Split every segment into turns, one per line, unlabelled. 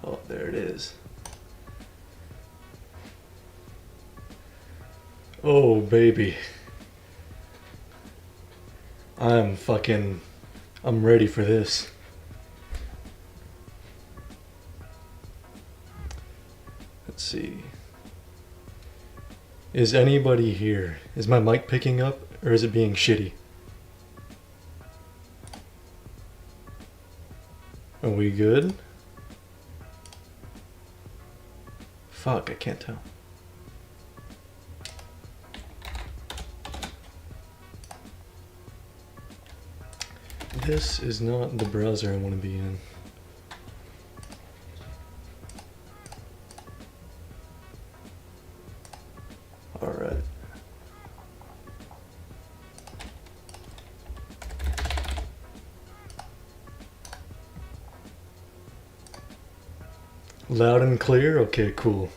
Oh, there it is. Oh, baby. I'm ready for this. Let's see. Is anybody here? Is my mic picking up, or is it being shitty? Are we good? Fuck, I can't tell. This is not the browser I want to be in. Alright. Loud and clear? Okay, cool.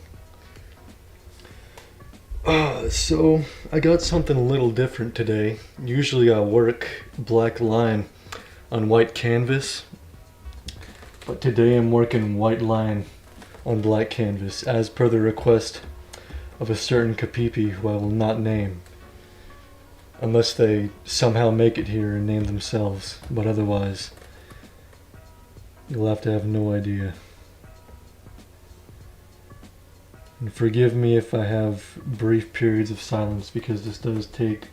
So I got something a little different today. Usually I work black line on white canvas, but today I'm working white line on black canvas as per the request of a certain Kapipi who I will not name unless they somehow make it here and name themselves, but otherwise you'll have to have no idea. And forgive me if I have brief periods of silence because this does take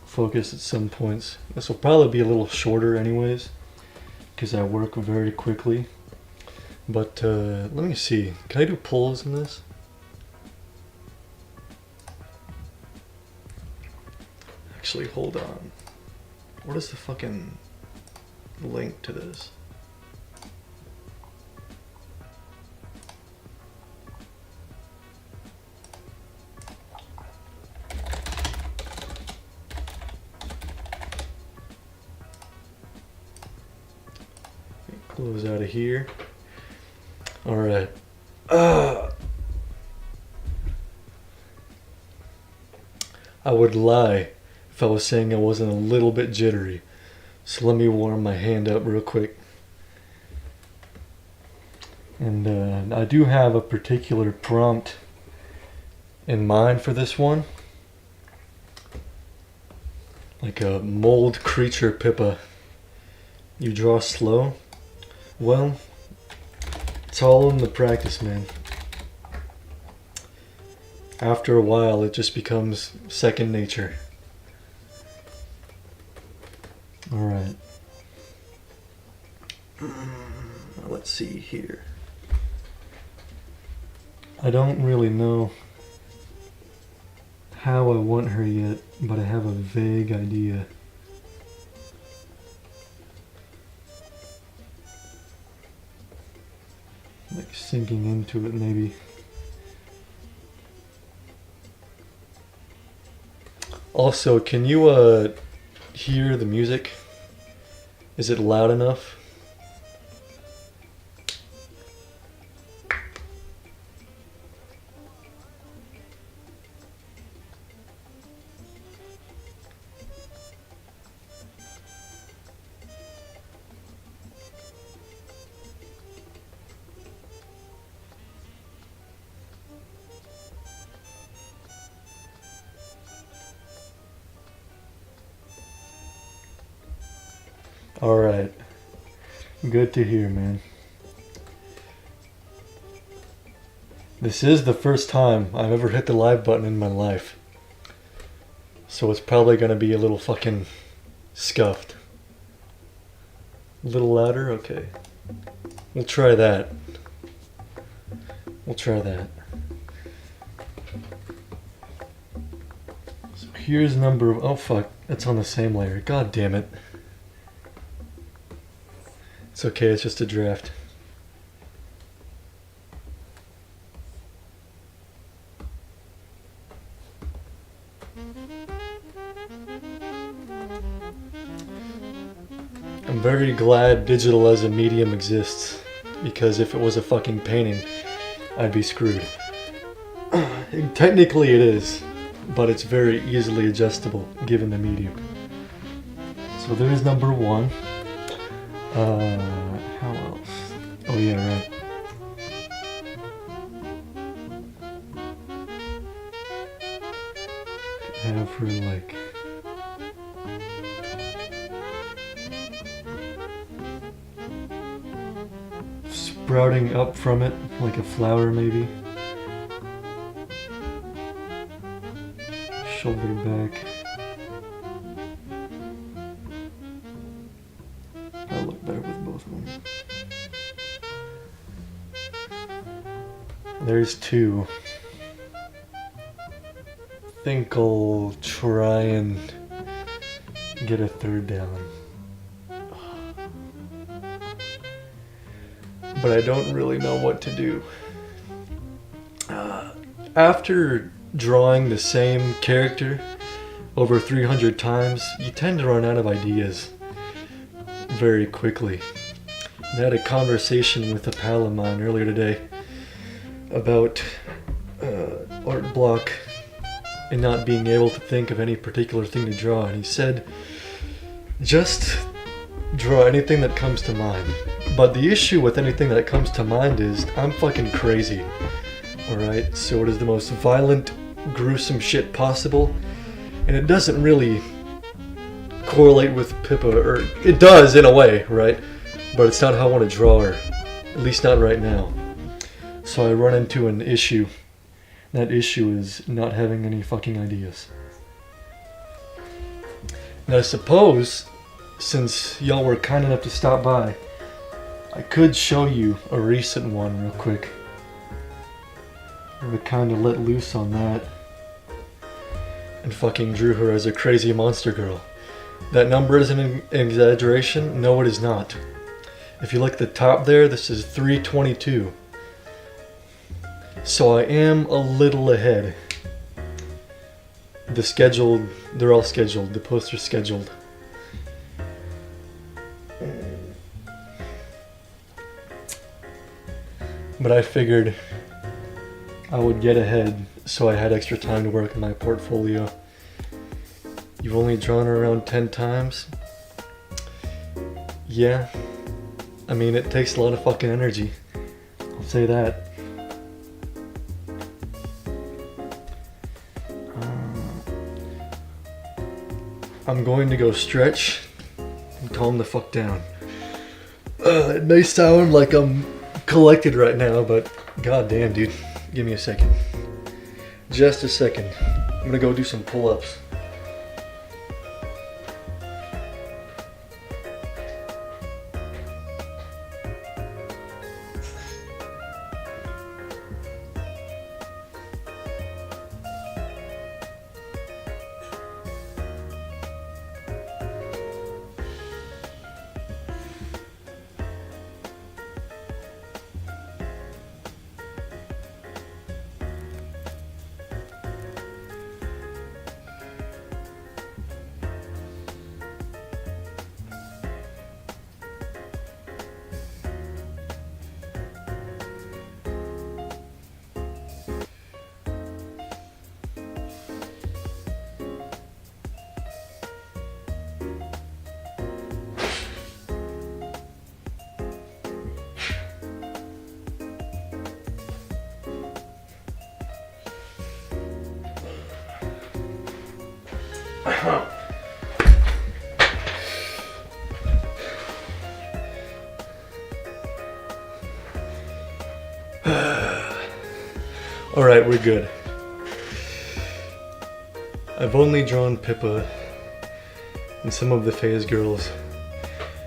focus at some points. This will probably be a little shorter anyways because I work very quickly. But let me see. Can I do pulls in this? Actually, hold on. What is the fucking link to this? Close out of here. Alright. I would lie if I was saying I wasn't a little bit jittery. So let me warm my hand up real quick. And I do have a particular prompt in mind for this one. Like a mold creature Pippa. You draw slow. Well, it's all in the practice, man. After a while, it just becomes second nature. Alright. Let's see here. I don't really know how I want her yet, but I have a vague idea. Like sinking into it, maybe. Also, can you hear the music? Is it loud enough? Alright. Good to hear, man. This is the first time I've ever hit the live button in my life. So it's probably gonna be a little fucking scuffed. A little louder? Okay. We'll try that. We'll try that. So here's number... Oh fuck, it's on the same layer. God damn it. It's okay, it's just a draft. I'm very glad digital as a medium exists, because if it was a fucking painting, I'd be screwed. Technically it is, but it's very easily adjustable given the medium. So there's number one. How else? Oh yeah, right. for like sprouting up from it like a flower maybe. Shoulder back. That'll look better with both of them. There's two. I think I'll try and get a third down. But I don't really know what to do. After drawing the same character over 300 times, you tend to run out of ideas very quickly. I had a conversation with a pal of mine earlier today about art block and not being able to think of any particular thing to draw, and he said just draw anything that comes to mind. But the issue with anything that comes to mind is I'm fucking crazy. Alright, so it is the most violent, gruesome shit possible, and it doesn't really correlate with Pippa, or it does in a way, right? But it's not how I want to draw her, at least not right now. So I run into an issue. That issue is not having any fucking ideas. Now I suppose, since y'all were kind enough to stop by, I could show you a recent one real quick. I kind of let loose on that and fucking drew her as a crazy monster girl. That number is an exaggeration? No, it is not. If you look at the top there, this is 322. So I am a little ahead. They're all scheduled. The poster's scheduled. But I figured I would get ahead so I had extra time to work on my portfolio. You've only drawn her around 10 times? Yeah. I mean, it takes a lot of fucking energy. I'll say that. I'm going to go stretch and calm the fuck down. It may sound like I'm collected right now, but goddamn, dude. Give me a second. Just a second. I'm gonna go do some pull-ups. Alright, we're good. I've only drawn Pippa and some of the phase girls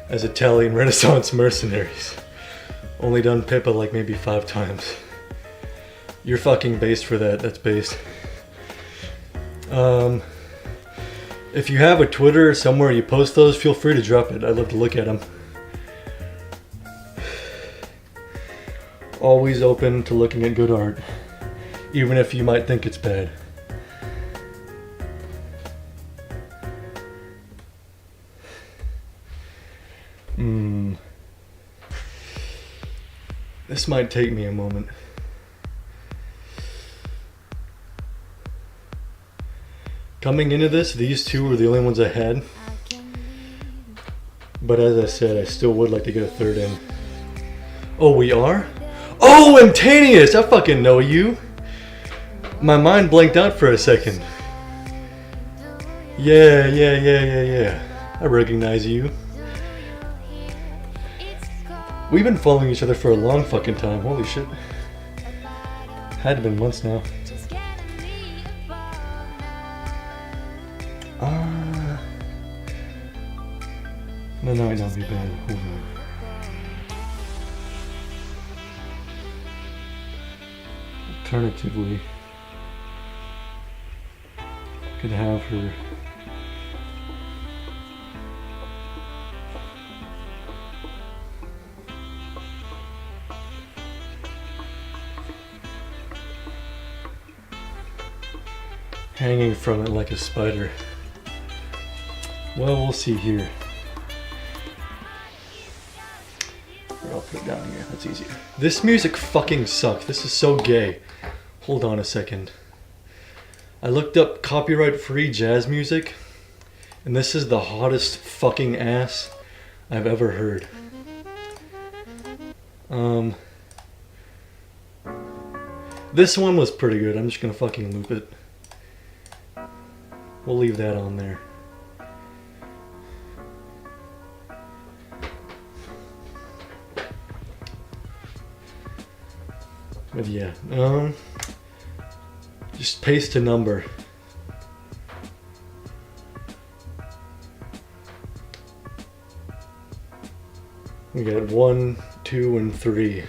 as Italian Renaissance mercenaries. Only done Pippa like maybe 5 times. You're fucking based for that, that's based. If you have a Twitter or somewhere you post those, feel free to drop it. I'd love to look at them. Always open to looking at good art, even if you might think it's bad. This might take me a moment. Coming into this, these two were the only ones I had. But as I said, I still would like to get a third in. Oh, we are? Oh, Antanius! I fucking know you! My mind blanked out for a second. Yeah. I recognize you. We've been following each other for a long fucking time. Holy shit. Had to have been months now. That might not be bad. Hold on. Alternatively, could have her hanging from it like a spider. Well, we'll see here. Or I'll put it down here, that's easier. This music fucking sucks. This is so gay. Hold on a second. I looked up copyright-free jazz music, and this is the hottest fucking ass I've ever heard. This one was pretty good. I'm just gonna fucking loop it. We'll leave that on there. But yeah, just paste a number. We got 1, 2, and 3.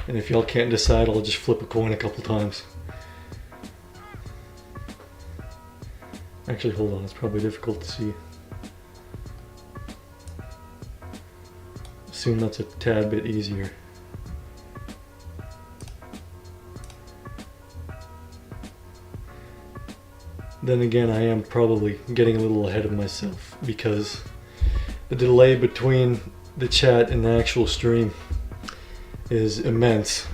And if y'all can't decide, I'll just flip a coin a couple times. Actually, hold on, it's probably difficult to see. Assume that's a tad bit easier. Then again, I am probably getting a little ahead of myself because the delay between the chat and the actual stream is immense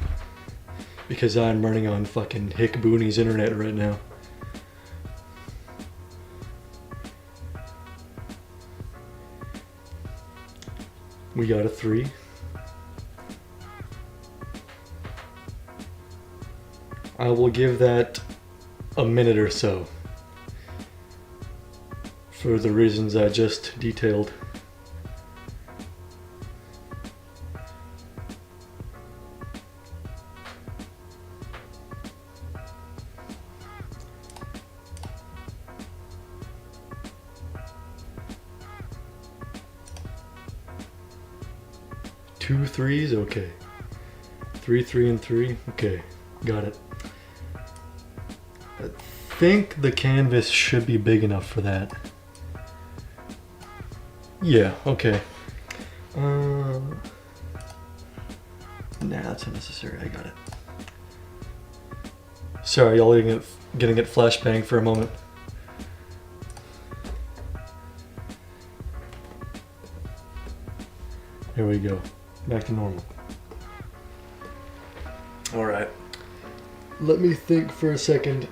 because I'm running on fucking Hick Booney's internet right now. We got a 3. I will give that a minute or so for the reasons I just detailed. Two threes, okay. 3, 3, and 3, okay, got it. I think the canvas should be big enough for that. Yeah, okay. Nah, that's unnecessary, I got it. Sorry, y'all getting it flashbang for a moment. Here we go. Back to normal. Alright. Let me think for a second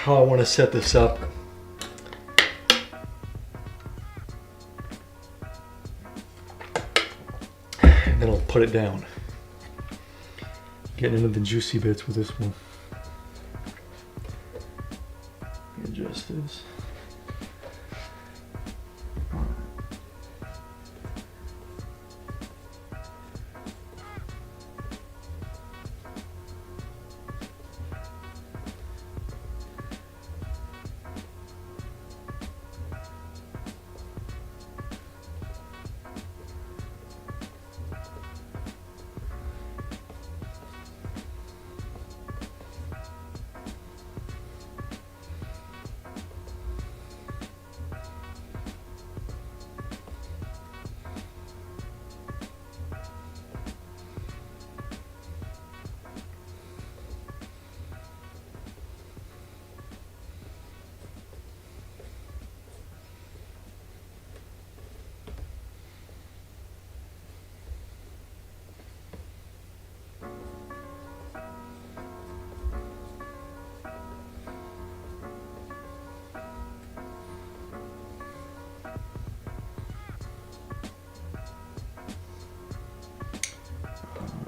how I want to set this up. And then I'll put it down. Getting into the juicy bits with this one. Adjust this.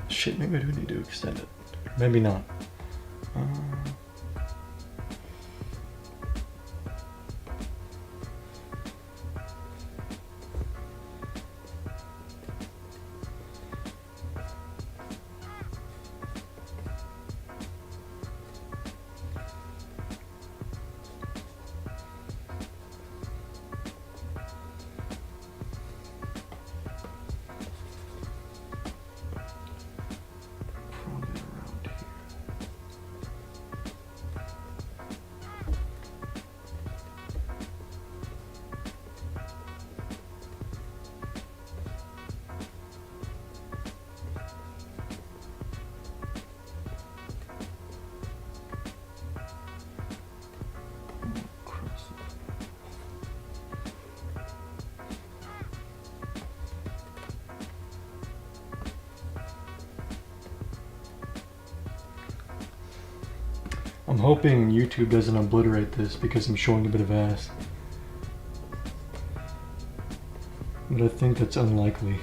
Shit, maybe I do need to extend it. Maybe not. I'm hoping YouTube doesn't obliterate this because I'm showing a bit of ass. But I think that's unlikely,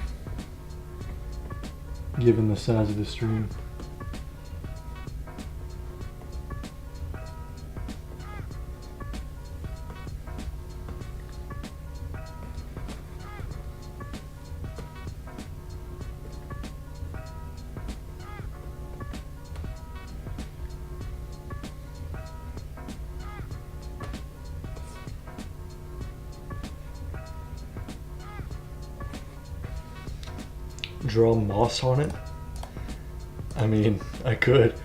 given the size of the stream. Draw moss on it? I mean, I could.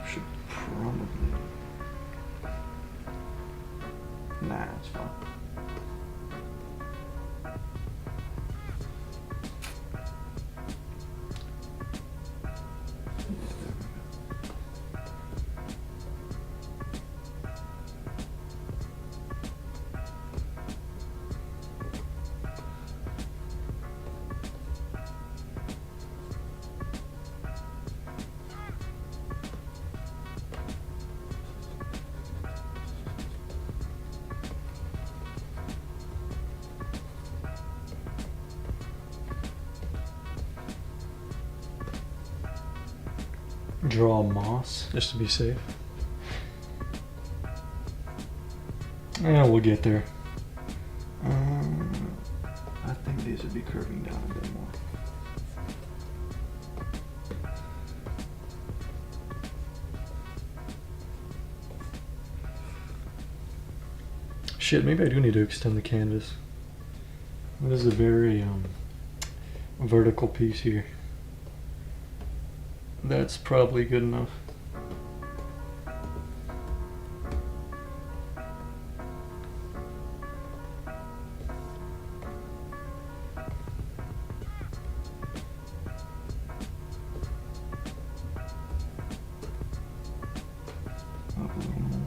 Should probably. Nah, it's fine. Draw moss, just to be safe. Yeah, we'll get there. I think these would be curving down a bit more. Shit, maybe I do need to extend the canvas. This is a very vertical piece here. That's probably good enough. Up a little more.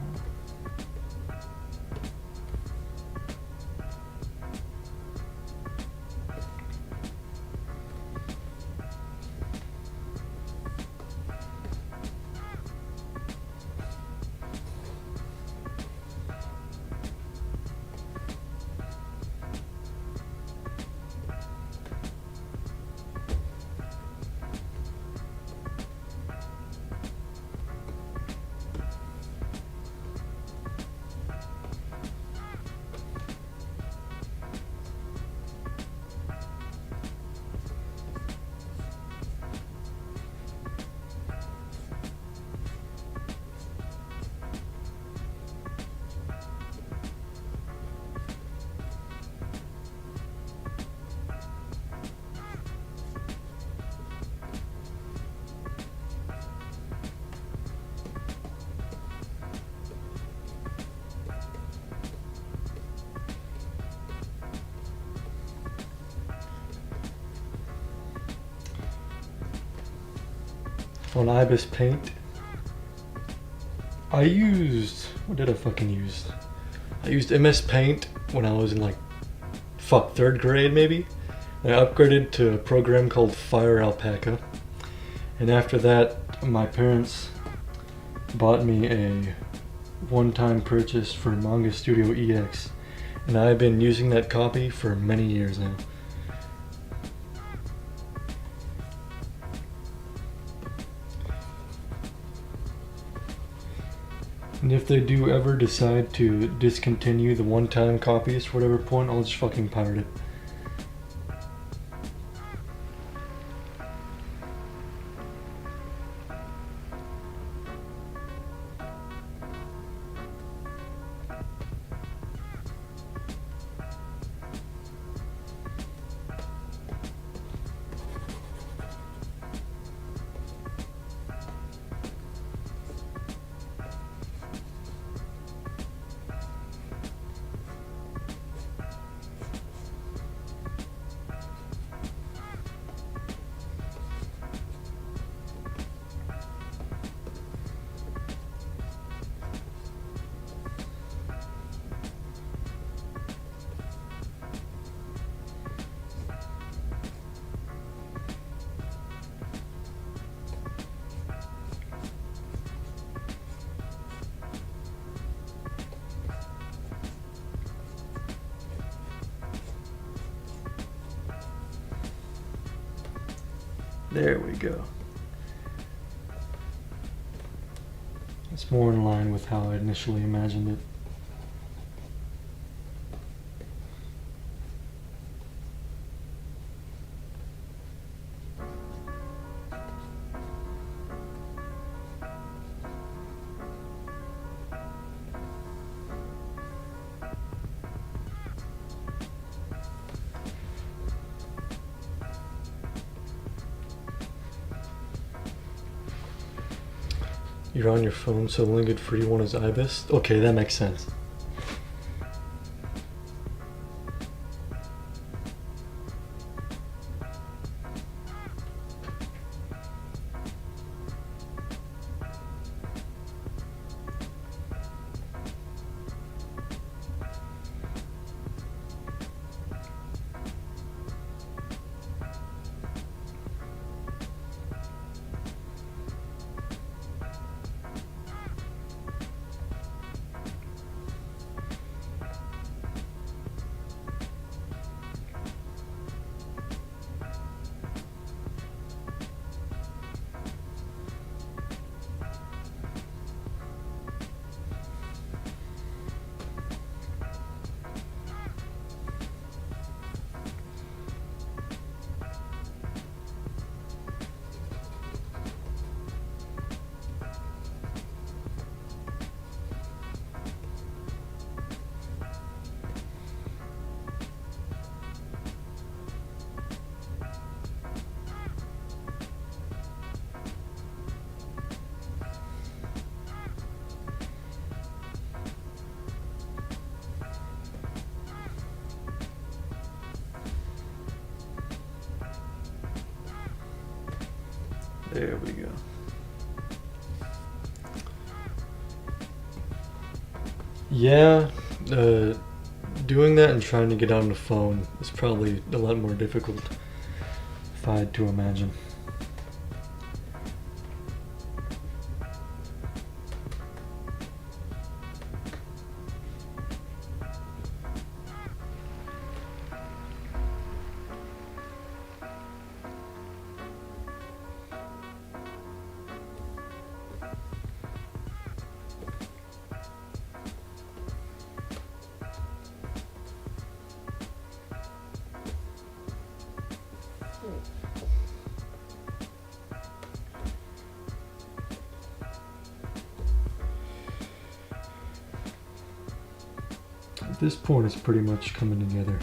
On Ibis Paint, I used, what did I fucking use? I used MS Paint when I was in like, third grade maybe. And I upgraded to a program called Fire Alpaca. And after that, my parents bought me a one-time purchase for Manga Studio EX. And I've been using that copy for many years now. And if they do ever decide to discontinue the one-time copies for whatever point, I'll just fucking pirate it. There we go. It's more in line with how I initially imagined it. You're on your phone, so the only good for you one is ibis? Okay, that makes sense. There we go. Yeah, doing that and trying to get on the phone is probably a lot more difficult, if I had to imagine. At this point, it's pretty much coming together.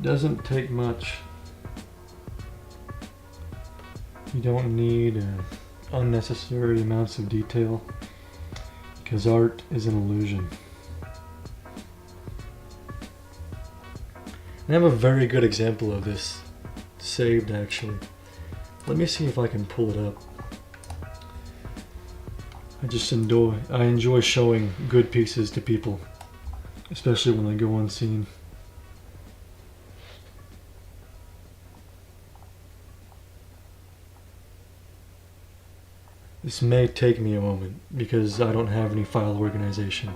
Doesn't take much. You don't need unnecessary amounts of detail, because art is an illusion. I have a very good example of this saved, actually. Let me see if I can pull it up. I enjoy showing good pieces to people, especially when they go unseen. This may take me a moment because I don't have any file organization.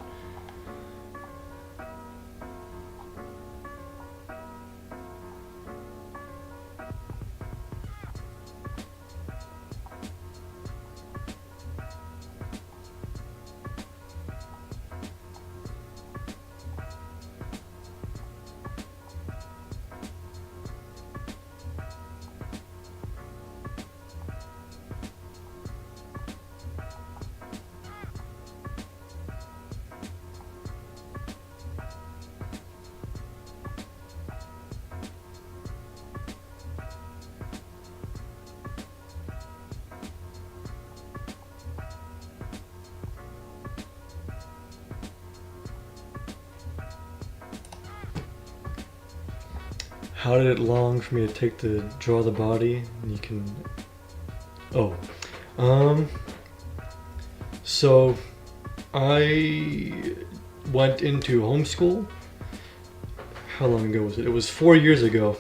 How did it long for me to take to draw the body? And you can... So I went into homeschool. How long ago was it? It was 4 years ago.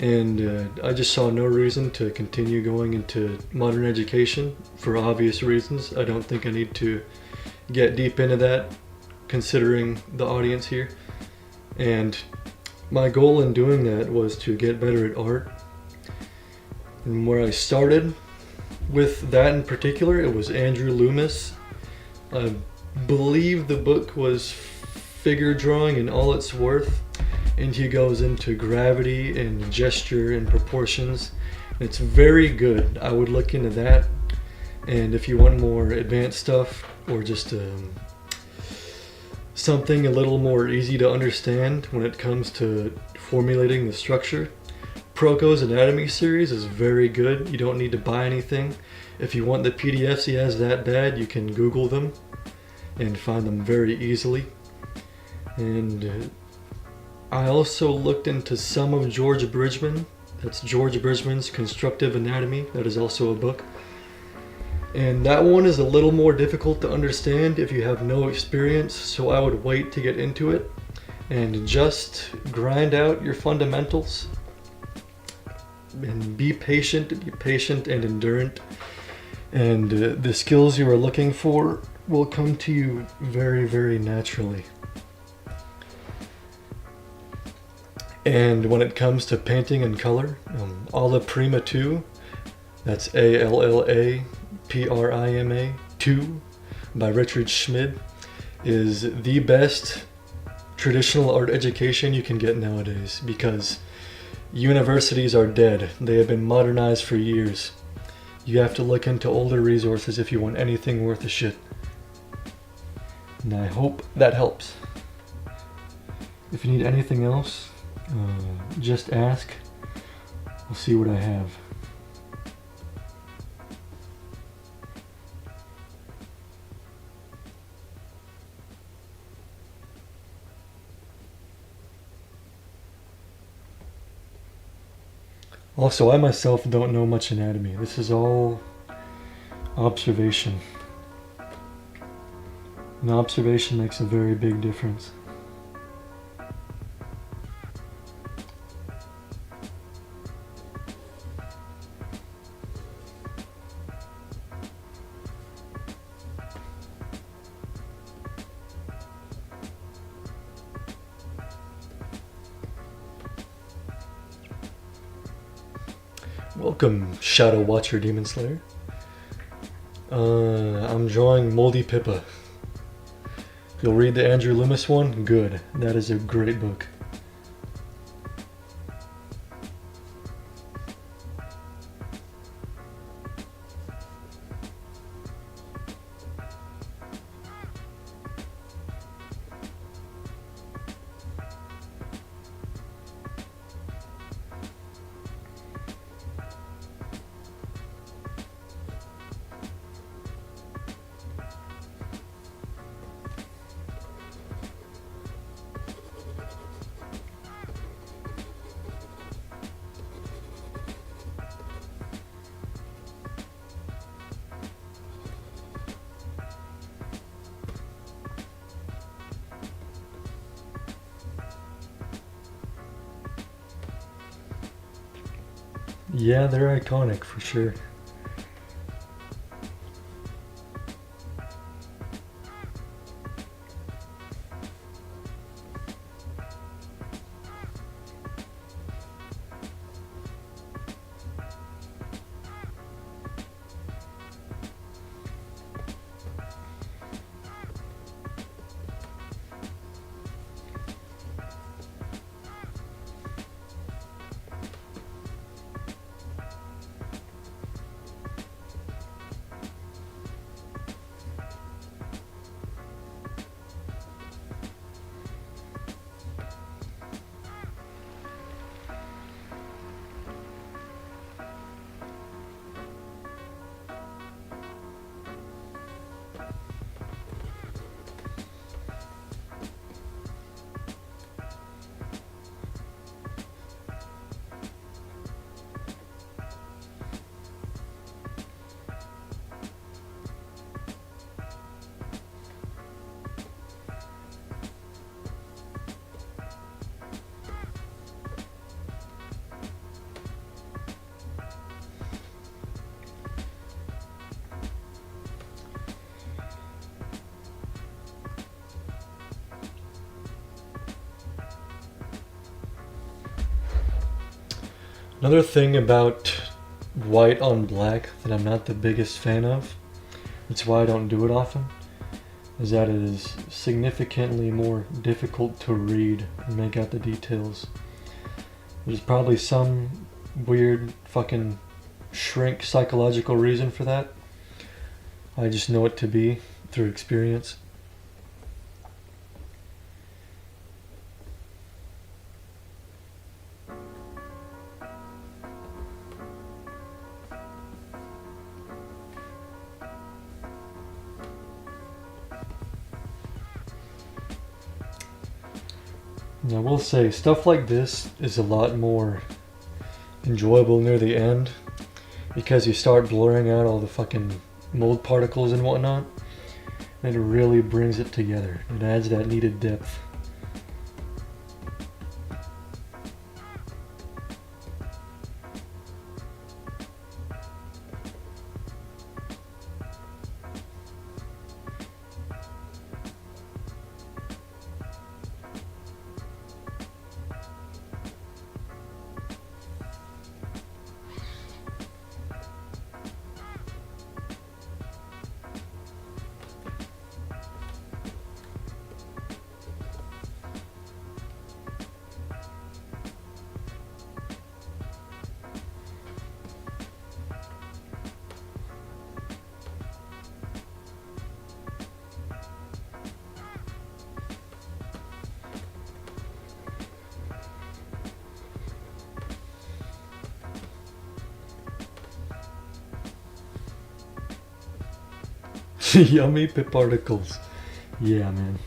And I just saw no reason to continue going into modern education for obvious reasons. I don't think I need to get deep into that, considering the audience here. And my goal in doing that was to get better at art. And where I started with that in particular, it was Andrew Loomis. I believe the book was Figure Drawing in All Its Worth, and he goes into gravity and gesture and proportions. It's very good. I would look into that. And if you want more advanced stuff, or just something a little more easy to understand when it comes to formulating the structure, Proko's Anatomy series is very good. You don't need to buy anything. If you want the PDFs he has that bad, you can Google them and find them very easily. And I also looked into some of George Bridgman. That's George Bridgman's Constructive Anatomy. That is also a book. And that one is a little more difficult to understand if you have no experience, so I would wait to get into it and just grind out your fundamentals and be patient and endurant, and the skills you are looking for will come to you very, very naturally. And when it comes to painting and color, Alla Prima 2, that's ALLAPRIMA 2 by Richard Schmid, is the best traditional art education you can get nowadays, because universities are dead. They have been modernized for years. You have to look into older resources if you want anything worth a shit. And I hope that helps. If you need anything else, just ask. We'll see what I have. Also, I myself don't know much anatomy. This is all observation. And observation makes a very big difference. Welcome, Shadow Watcher Demon Slayer. I'm drawing Moldy Pippa. If you'll read the Andrew Loomis one, good. That is a great book. Yeah, they're iconic for sure. Another thing about white on black that I'm not the biggest fan of, that's why I don't do it often, is that it is significantly more difficult to read and make out the details. There's probably some weird fucking shrink psychological reason for that. I just know it to be through experience. I will say, stuff like this is a lot more enjoyable near the end because you start blurring out all the fucking mold particles and whatnot, and it really brings it together. It adds that needed depth. Yummy pit particles. Yeah, man.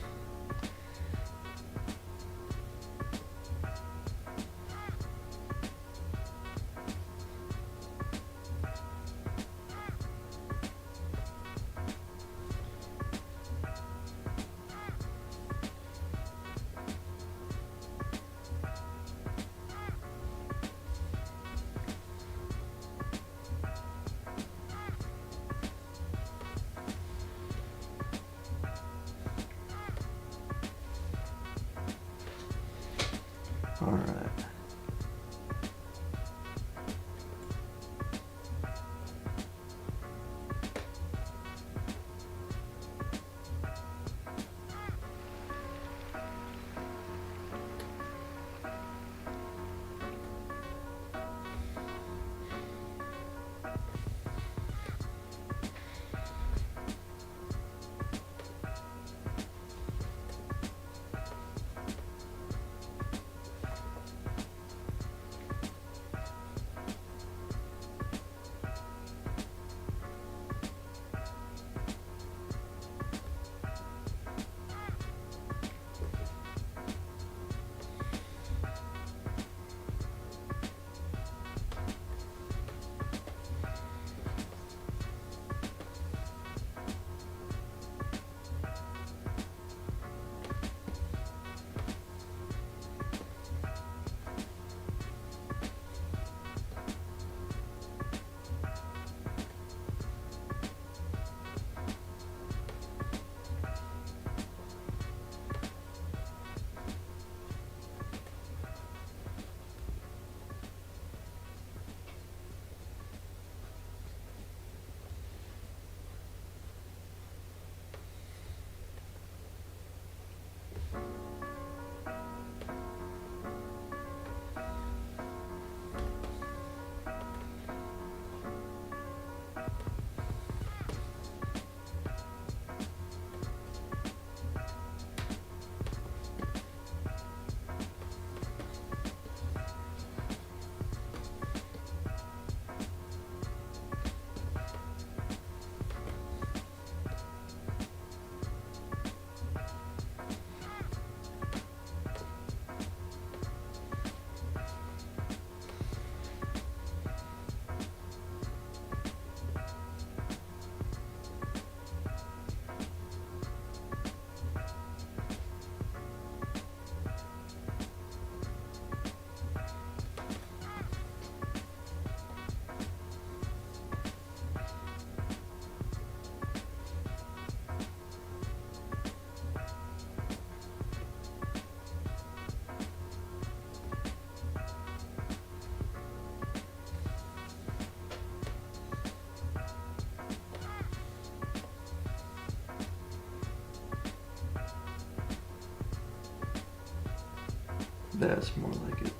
All right. That's more like it.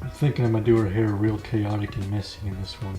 I'm thinking I'm gonna do her hair real chaotic and messy in this one.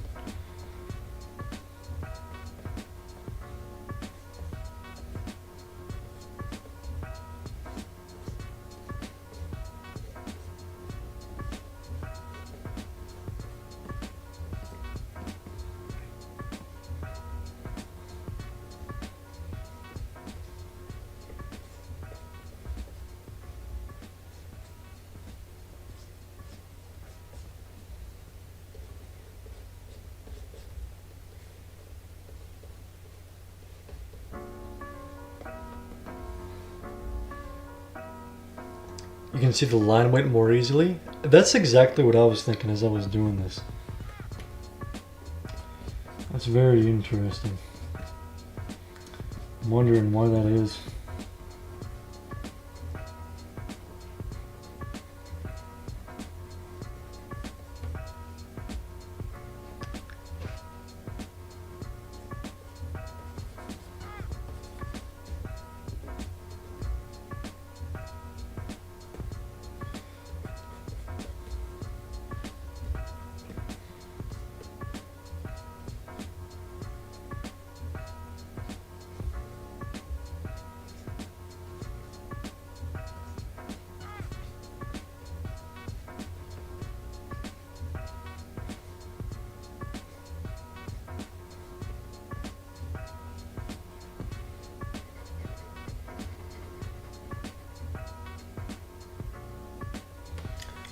You can see the line went more easily. That's exactly what I was thinking as I was doing this. That's very interesting. I'm wondering why that is.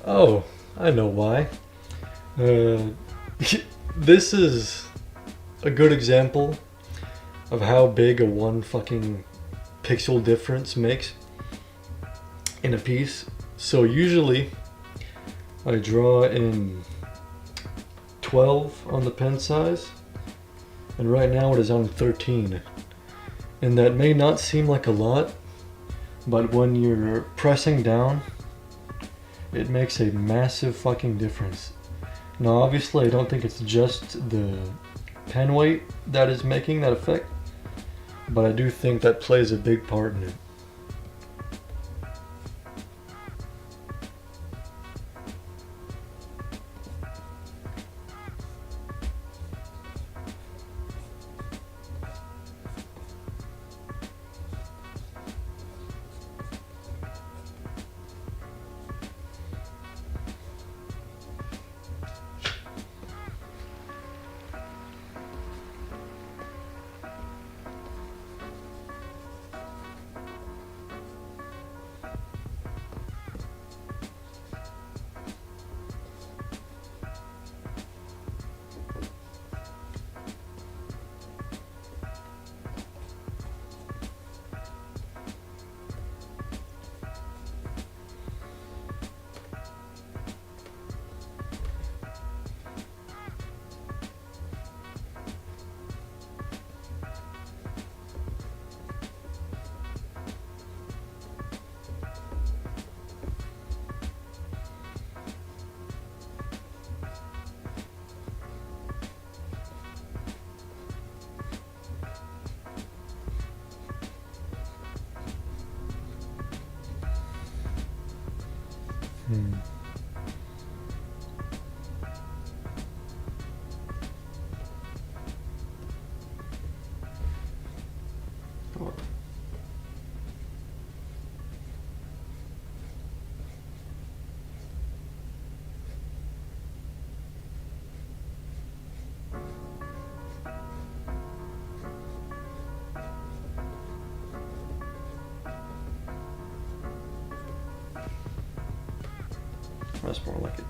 Oh, I know why. This is a good example of how big a one fucking pixel difference makes in a piece. So usually I draw in 12 on the pen size, and right now it is on 13. And that may not seem like a lot, but when you're pressing down, it makes a massive fucking difference. Now obviously I don't think it's just the pen weight that is making that effect, but I do think that plays a big part in it. That's more like it.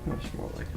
That's more like it.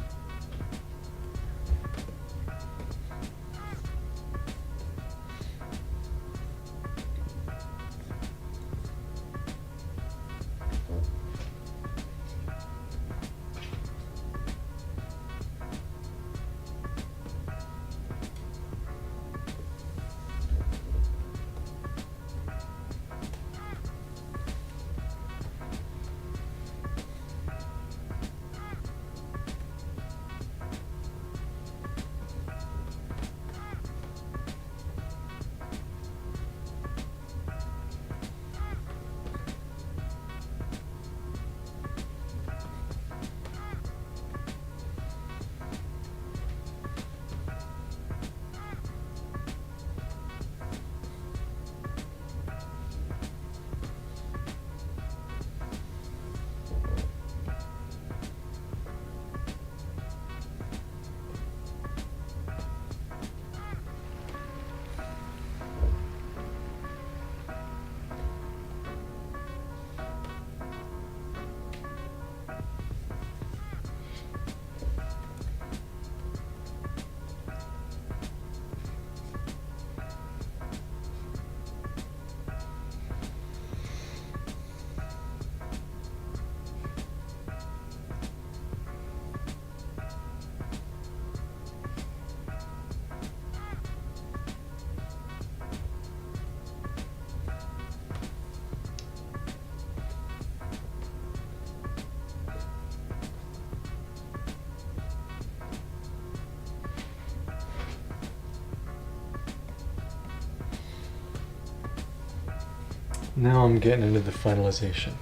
Now I'm getting into the finalization.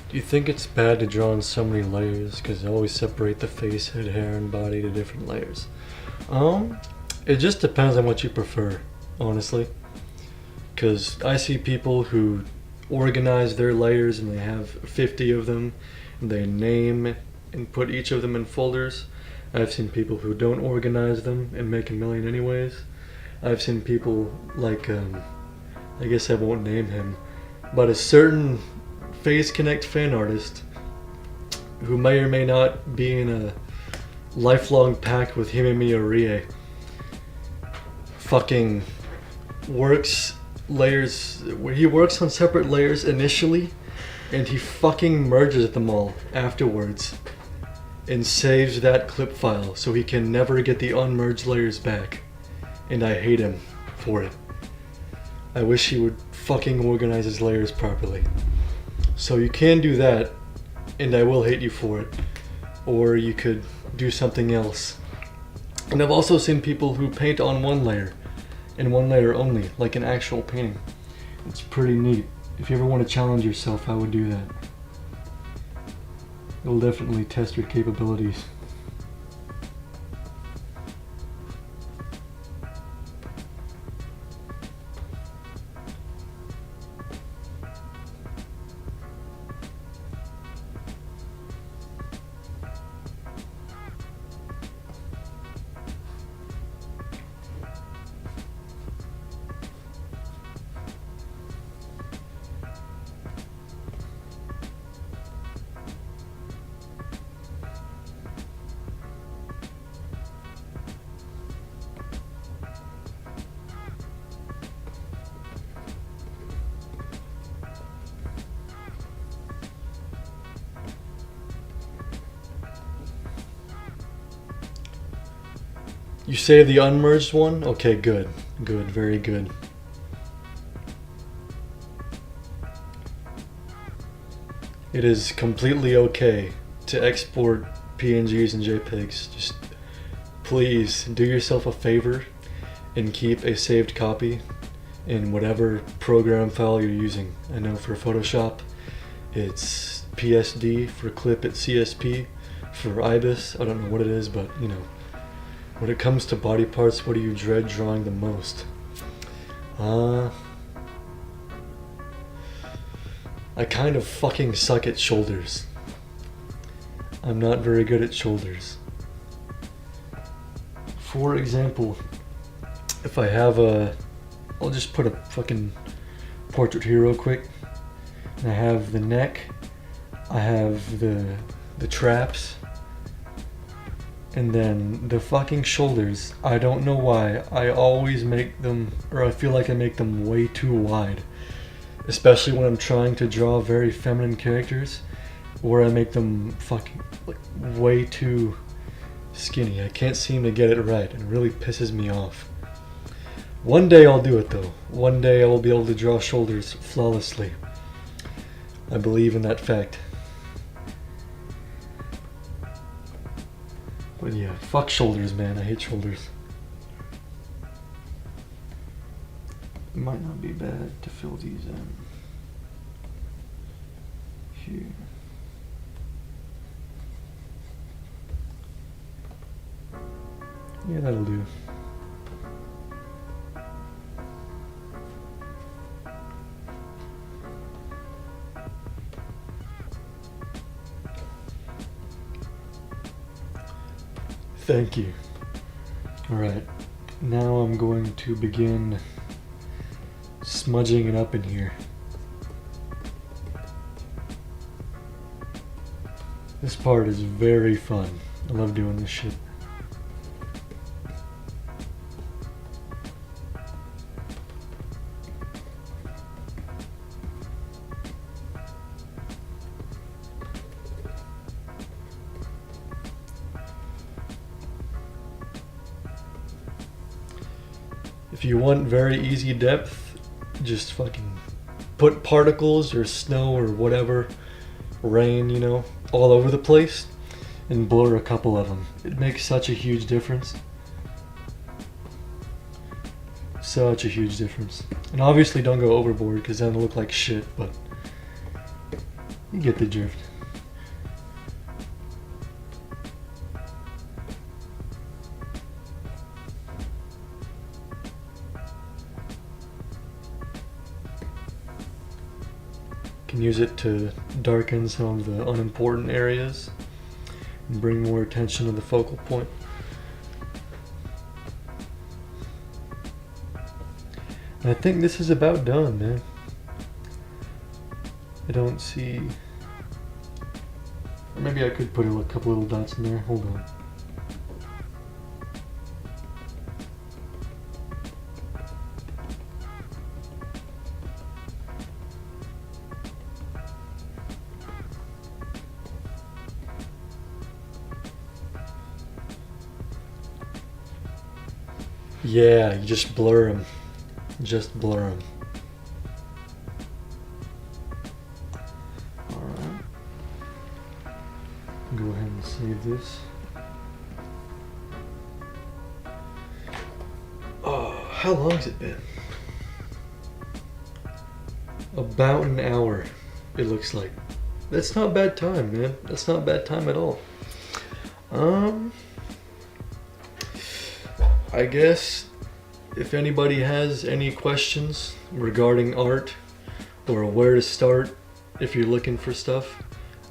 Do you think it's bad to draw in so many layers? Because I always separate the face, head, hair, and body to different layers. It just depends on what you prefer, honestly. Because I see people who organize their layers and they have 50 of them, and they name and put each of them in folders. I've seen people who don't organize them and make a million anyways. I've seen people like, I guess I won't name him, but a certain Phase Connect fan artist who may or may not be in a lifelong pact with Himemi Orie fucking works layers, he works on separate layers initially and he fucking merges them all afterwards and saves that clip file so he can never get the unmerged layers back, and I hate him for it. I wish he would fucking organize his layers properly. So you can do that, and I will hate you for it. Or you could do something else. And I've also seen people who paint on one layer, and one layer only, like an actual painting. It's pretty neat. If you ever want to challenge yourself, I would do that. It'll definitely test your capabilities. You save the unmerged one? Okay, good. Good, very good. It is completely okay to export PNGs and JPEGs. Just please do yourself a favor and keep a saved copy in whatever program file you're using. I know for Photoshop it's PSD, for clip it's CSP, for IBIS I don't know what it is, but you know, when it comes to body parts, what do you dread drawing the most? I kind of fucking suck at shoulders. I'm not very good at shoulders. For example, if I have I'll just put a fucking portrait here real quick. And I have the neck, I have the traps, and then the fucking shoulders. I don't know why. I always make them, or I feel like I make them way too wide. Especially when I'm trying to draw very feminine characters, where I make them fucking like way too skinny. I can't seem to get it right. It really pisses me off. One day I'll do it though. One day I will be able to draw shoulders flawlessly. I believe in that fact. But yeah, fuck shoulders, man. I hate shoulders. It might not be bad to fill these in. Here. Yeah, that'll do. Thank you. Alright, now I'm going to begin smudging it up in here. This part is very fun. I love doing this shit. If you want very easy depth, just fucking put particles or snow or whatever, rain, you know, all over the place and blur a couple of them. It makes such a huge difference. Such a huge difference. And obviously don't go overboard because then it'll look like shit, but you get the drift. Can use it to darken some of the unimportant areas and bring more attention to the focal point. And I think this is about done, man. I don't see... Or maybe I could put a couple little dots in there. Hold on. Yeah, you just blur them. Just blur them. Alright. Go ahead and save this. Oh, how long has it been? About an hour, it looks like. That's not bad time, man. That's not bad time at all. I guess if anybody has any questions regarding art or where to start if you're looking for stuff,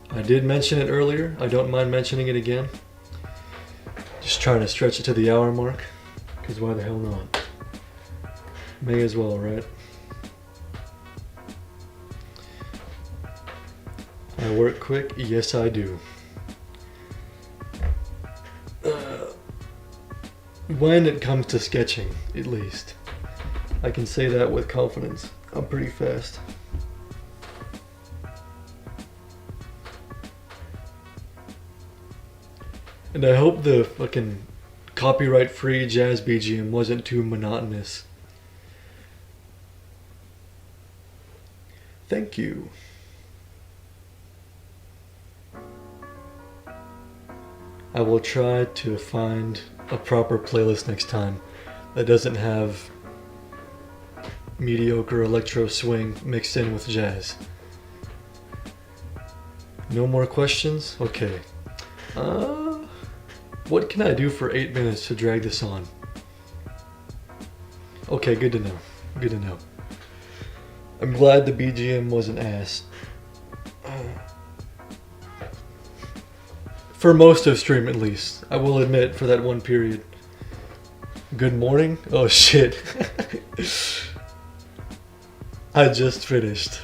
I did mention it earlier. I don't mind mentioning it again. Just trying to stretch it to the hour mark, because why the hell not? May as well, right? I work quick? Yes, I do. When it comes to sketching, at least. I can say that with confidence. I'm pretty fast. And I hope the fucking copyright-free jazz BGM wasn't too monotonous. Thank you. I will try to find a proper playlist next time that doesn't have mediocre electro swing mixed in with jazz. No more questions? Okay. What can I do for 8 minutes to drag this on? Okay, good to know. Good to know. I'm glad the BGM wasn't ass. For most of stream at least. I will admit, for that one period. Good morning? Oh shit. I just finished.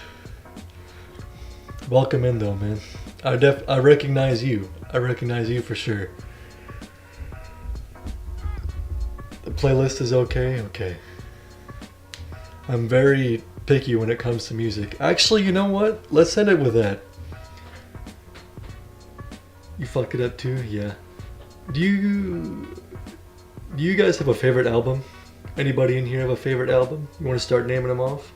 Welcome in though, man. I recognize you. I recognize you for sure. The playlist is okay? Okay. I'm very picky when it comes to music. Actually, you know what? Let's end it with that. You fuck it up too? Yeah. Do you guys have a favorite album? Anybody in here have a favorite album? You want to start naming them off?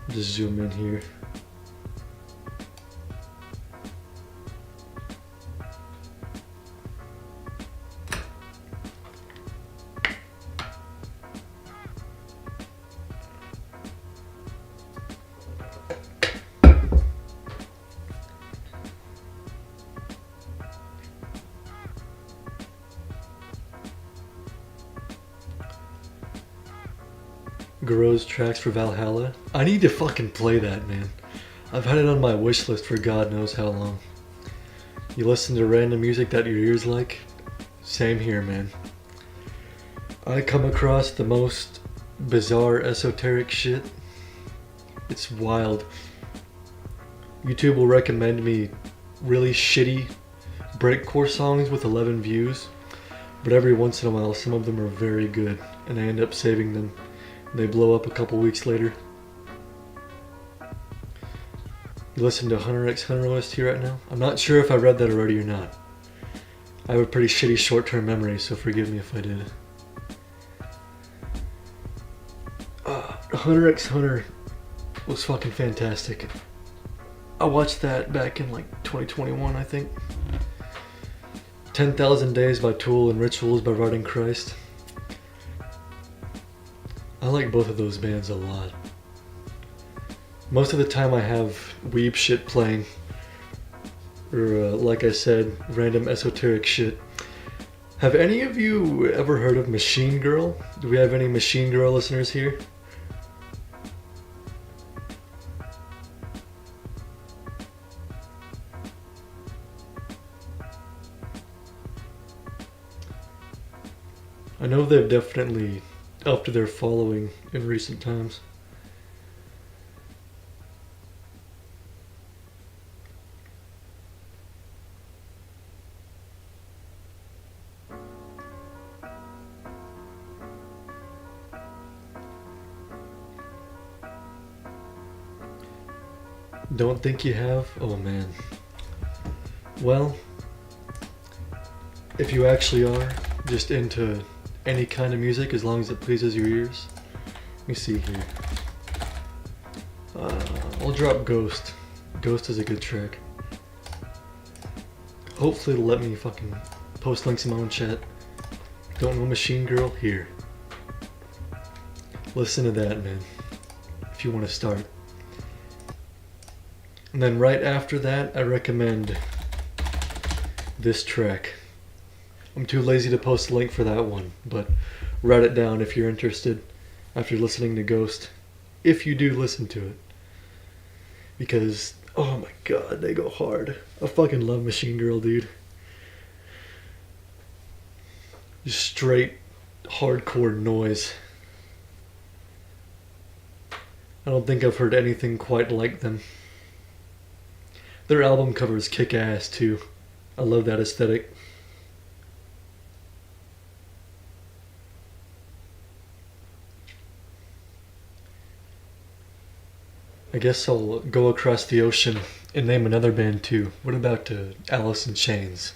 Just zoom in here. Garro's tracks for Valhalla. I need to fucking play that, man. I've had it on my wish list for God knows how long. You listen to random music that your ears like? Same here, man. I come across the most bizarre esoteric shit. It's wild. YouTube will recommend me really shitty breakcore songs with 11 views, but every once in a while some of them are very good and I end up saving them. They blow up a couple weeks later. You listen to Hunter x Hunter OST right now? I'm not sure if I read that already or not. I have a pretty shitty short-term memory, so forgive me if I did. Hunter x Hunter was fucking fantastic. I watched that back in like 2021, I think. 10,000 Days by Tool and Rituals by Riding Christ. I like both of those bands a lot. Most of the time I have weeb shit playing, or like I said, random esoteric shit. Have any of you ever heard of Machine Girl? Do we have any Machine Girl listeners here? I know they've definitely upped their following in recent times. Don't think you have? Oh man. Well, if you actually are just into any kind of music as long as it pleases your ears. Let me see here. I'll drop Ghost. Ghost is a good track. Hopefully it'll let me fucking post links in my own chat. Don't know Machine Girl? Here. Listen to that, man. If you want to start. And then right after that, I recommend this track. I'm too lazy to post a link for that one, but write it down if you're interested after listening to Ghost. If you do listen to it. Because, oh my god, they go hard. I fucking love Machine Girl, dude. Just straight hardcore noise. I don't think I've heard anything quite like them. Their album covers kick ass too. I love that aesthetic. I guess I'll go across the ocean and name another band too. What about Alice in Chains?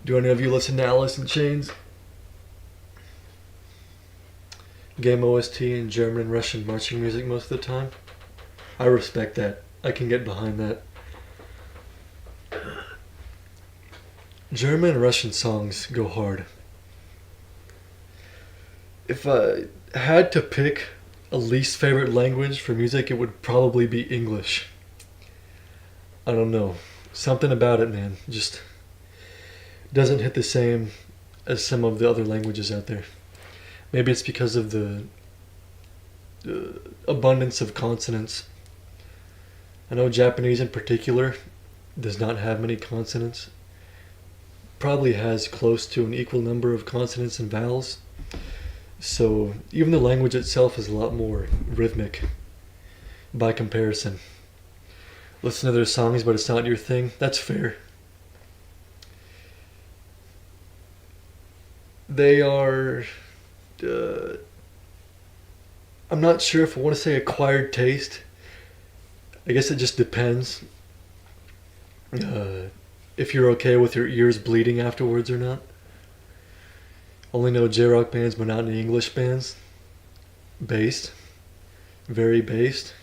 Do any of you listen to Alice in Chains? Game OST and German and Russian marching music most of the time? I respect that. I can get behind that. German and Russian songs go hard. If I had to pick a least favorite language for music, it would probably be English. I don't know. Something about it, man, just doesn't hit the same as some of the other languages out there. Maybe it's because of the abundance of consonants. I know Japanese in particular does not have many consonants. Probably has close to an equal number of consonants and vowels. So even the language itself is a lot more rhythmic by comparison. Listen to their songs, but it's not your thing. That's fair. They are... I'm not sure if I want to say acquired taste. I guess it just depends. If you're okay with your ears bleeding afterwards or not. Only know J-rock bands, but not any English bands. Based. Very based.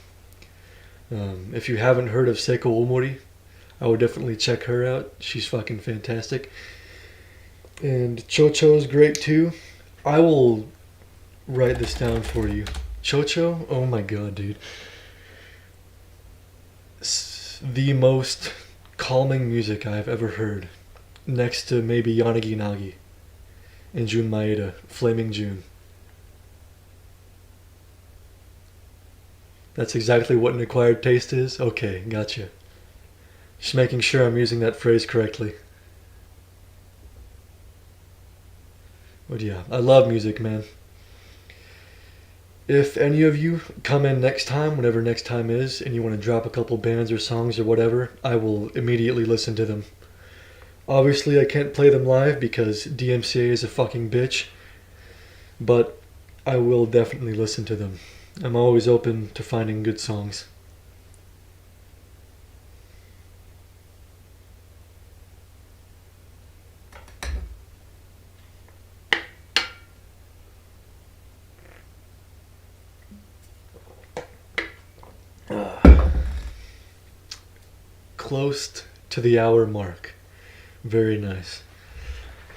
If you haven't heard of Seiko Omori, I would definitely check her out. She's fucking fantastic. And Chocho's great too. I will write this down for you. Chocho? Oh my god, dude. The most calming music I've ever heard. Next to maybe Yanagi Nagi and Jun Maeda, Flaming June. That's exactly what an acquired taste is? Okay, gotcha. Just making sure I'm using that phrase correctly. But yeah, I love music, man. If any of you come in next time, whenever next time is, and you want to drop a couple bands or songs or whatever, I will immediately listen to them. Obviously, I can't play them live because DMCA is a fucking bitch, but I will definitely listen to them. I'm always open to finding good songs. Close to the hour mark. Very nice.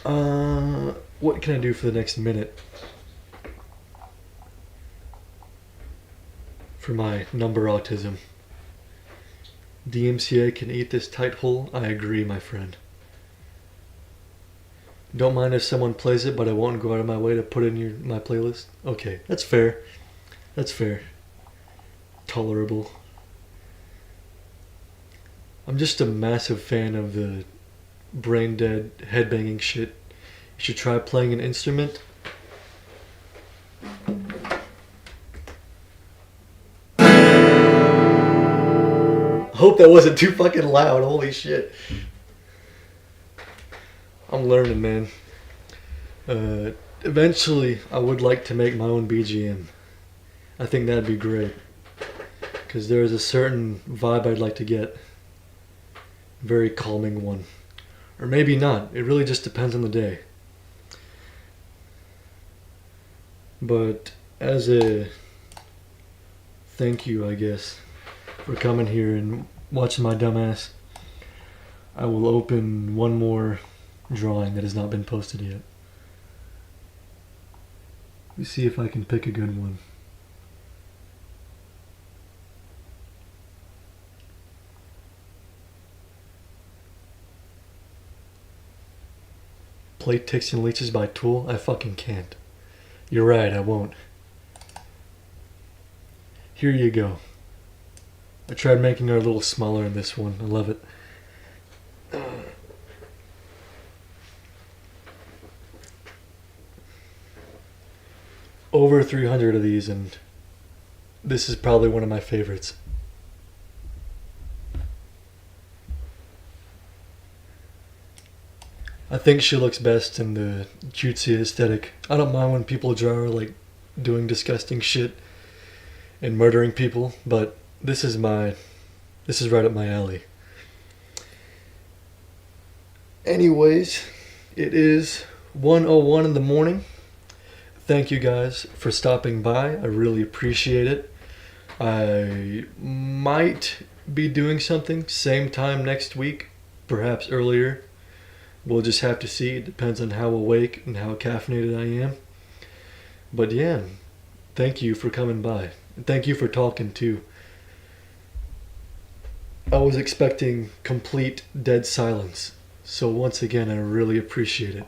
What can I do for the next minute? For my number autism. DMCA can eat this tight hole? I agree, my friend. Don't mind if someone plays it, but I won't go out of my way to put it in my playlist? Okay, that's fair. That's fair. Tolerable. I'm just a massive fan of the brain dead headbanging shit. You should try playing an instrument. I hope that wasn't too fucking loud. Holy shit. I'm learning, man. Eventually, I would like to make my own BGM. I think that'd be great. Because there's a certain vibe I'd like to get. Very calming one. Or maybe not. It really just depends on the day. But as a thank you, I guess, for coming here and watching my dumbass, I will open one more drawing that has not been posted yet. Let me see if I can pick a good one. Play Ticks and Leeches by Tool? I fucking can't. You're right, I won't. Here you go. I tried making her a little smaller in this one. I love it. Over 300 of these, and this is probably one of my favorites. I think she looks best in the cutesy aesthetic. I don't mind when people draw her like doing disgusting shit and murdering people, but this is right up my alley. Anyways, It is 1:01 in the morning. Thank you guys for stopping by. I really appreciate it. I might be doing something same time next week, perhaps earlier. We'll just have to see. It depends on how awake and how caffeinated I am. But yeah, thank you for coming by. Thank you for talking too. I was expecting complete dead silence. So once again, I really appreciate it.